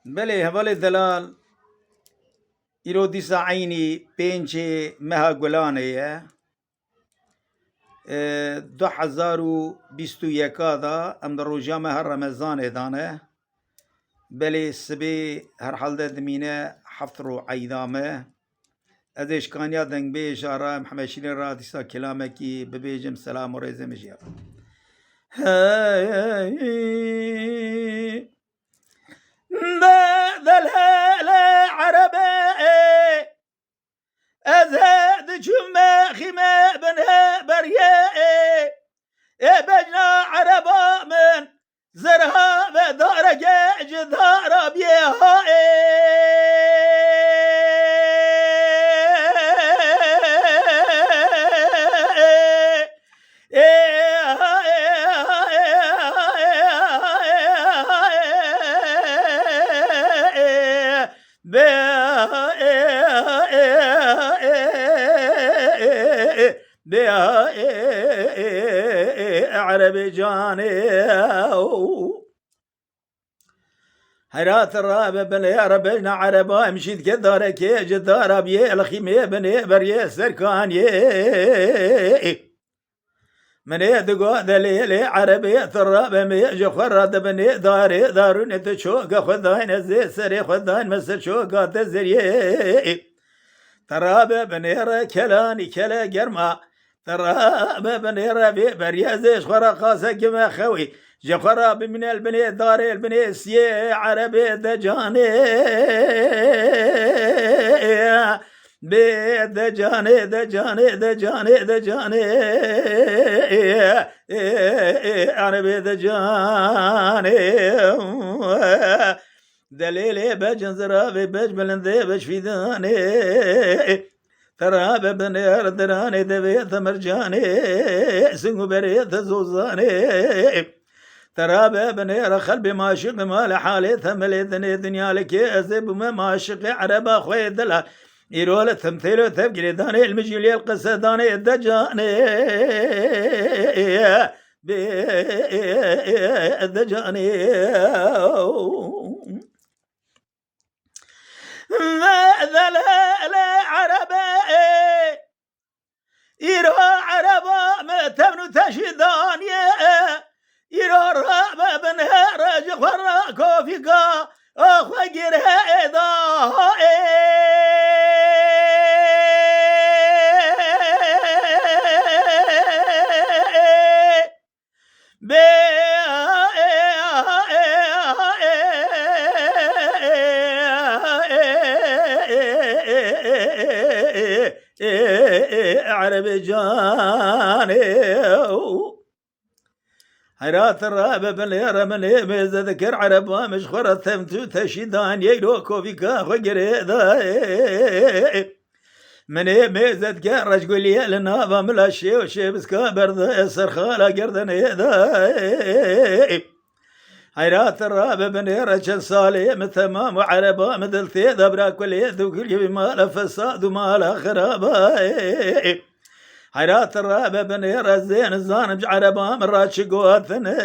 بله هوالی دلال ایرو دیسا عینی پنج مها گلانه 2021 دا ام در روزا مها رمضان دانه بله سبی هر حال دمینه حفر و عیدامه از اشکانیا دنگ بیش آرام محمد شیرین را دیسا کلامه کی ببیجم سلام و ریزه مجیب ذل عربي أزهد جمع خيمة بنها برياء بجنا عربا من زرها بدار جدار بيها عربي جاني هرات الرابع بن يا ربنا عربا مشيت كدارك جدار بيه الخيمة بني بريه سركاني من يدقو دليل عربية الرابع ميجي خرد بني داري دارون تشوق خذين زي سري خذين مسر شوقات الزريه ترابع بنيرة كلاني كلا جرما ترابع بنيرة بريازيش خرقاسة كما خوي جخراب من البني داري البني سي عربي دجاني دجاني دجاني دجاني دجاني عربي دجاني دليلي بجن زرابي بج بلندي بج فيداني ترابي بنير دراني دبيت مرجاني سنو بريت زوزاني ترابي بنير خلبي ماشق مال حالي ثملي دنيا لك ازب ما ماشق عربا خوي دلا يرول تمثيل تبقري داني المجيلي القصداني الدجاني الدجاني ذا لا عربي يرو عربا متبن تشداني يرو رابا بنهار جخورا كوفيقا اخوة قرهيدا عربي جاني هيرات الرابع بالليرة من يميز ذكر عربا مشخورة ثمتو تشيدان يلو كوفيكا خجريدا من يميز ذكر رجل لنا ملا شي وشي بسكا برد سرخالا قردن يدا هيرات الرابع بنيرة صالي مثمام وعربا مثل ثيد ابرا كل يد وكل مال فساد ومال خرابا هيرات الرابع بنيرة زين الزانم عربا مرات شقوثن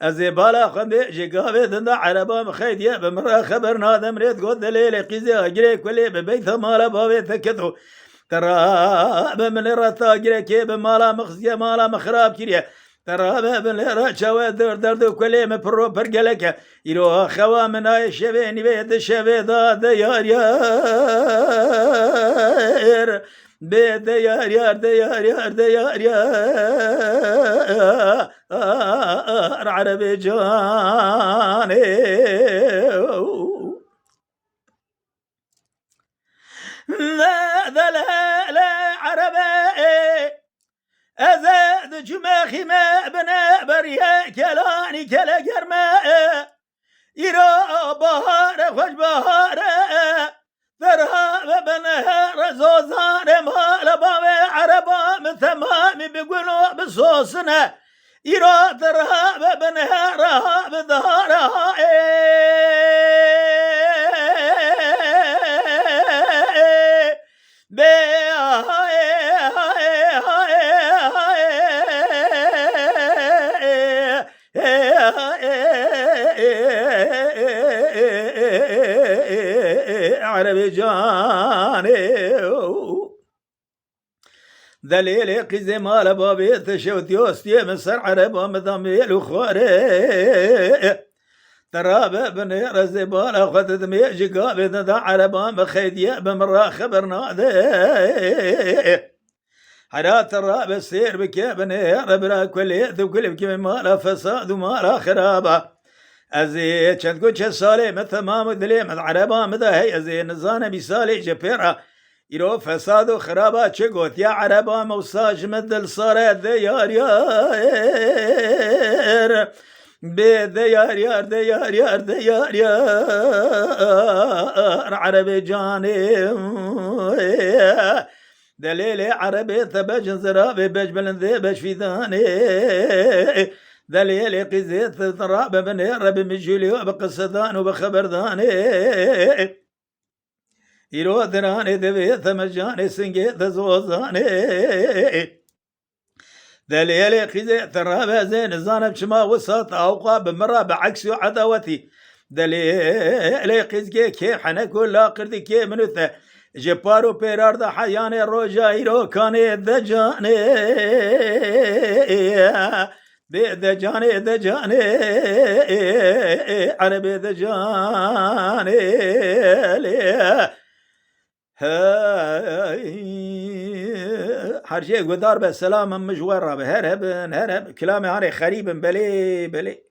الزبالة خمي جيقابي ذندا عربا مخيد يا بمرا خبرنا ذمريت قد دليل قيزي اجري كل ببيت مال بابي ثكتو ترى بمنيرة تاجري كيب مالا مخزي مالا مخراب كريه ترى بمنيرة شوى درد كل مبرو برقلك يرو خوا من اي شبيني بيد الشبي ذا يار بيد يار عربي جاني لا عربي أزاد جماخي ما بنا بريا كلاني كلا جرما يرا بهار خوش بهار ذرها بنهار زوزان مال بابي عربا مثمامي بيقولوا بصوصنا يرا ذرها بنهارها بظهرها عربي جاني دليل قزي مال بابي تشوت يوستي مصر عربا مضاميل وخوري تراب بني رزبال أخذت ميجي قابد دا عربا مخيدية بمرا خبرنا ذي حرات الراب السير بكي بني ربرا كل يث وكل بكي مالا فساد ومالا خرابا أزي شد قوش السالي مثمام دليم العربا مذا هي أزي نزانا بسالي جبيرا يرو فساد وخرابا شقوت يا عربا موساج مدل صارت ديار يار ديار يار ديار يار ديار يار عربي جاني دليل عربي ثبج زرابي بج بلندي بج في ذاني دليل قزيت ثراب بني ربي مجولي بقصدان وبخبر ذاني يرو دراني دبي ثمجاني سنجي ثزوزاني دليل قزيت ثراب زين زانب شما وسط اوقا بمرا بعكس عداوتي دليل قزكي كيف حنا كل قردي كي منوثه جبارو پیرار دا حیان روجایرو کانی دجانی دجانی دجانی عربی دجانی هر شيء قدار بالسلام مجوره هرب كلامي هاني خريب بلي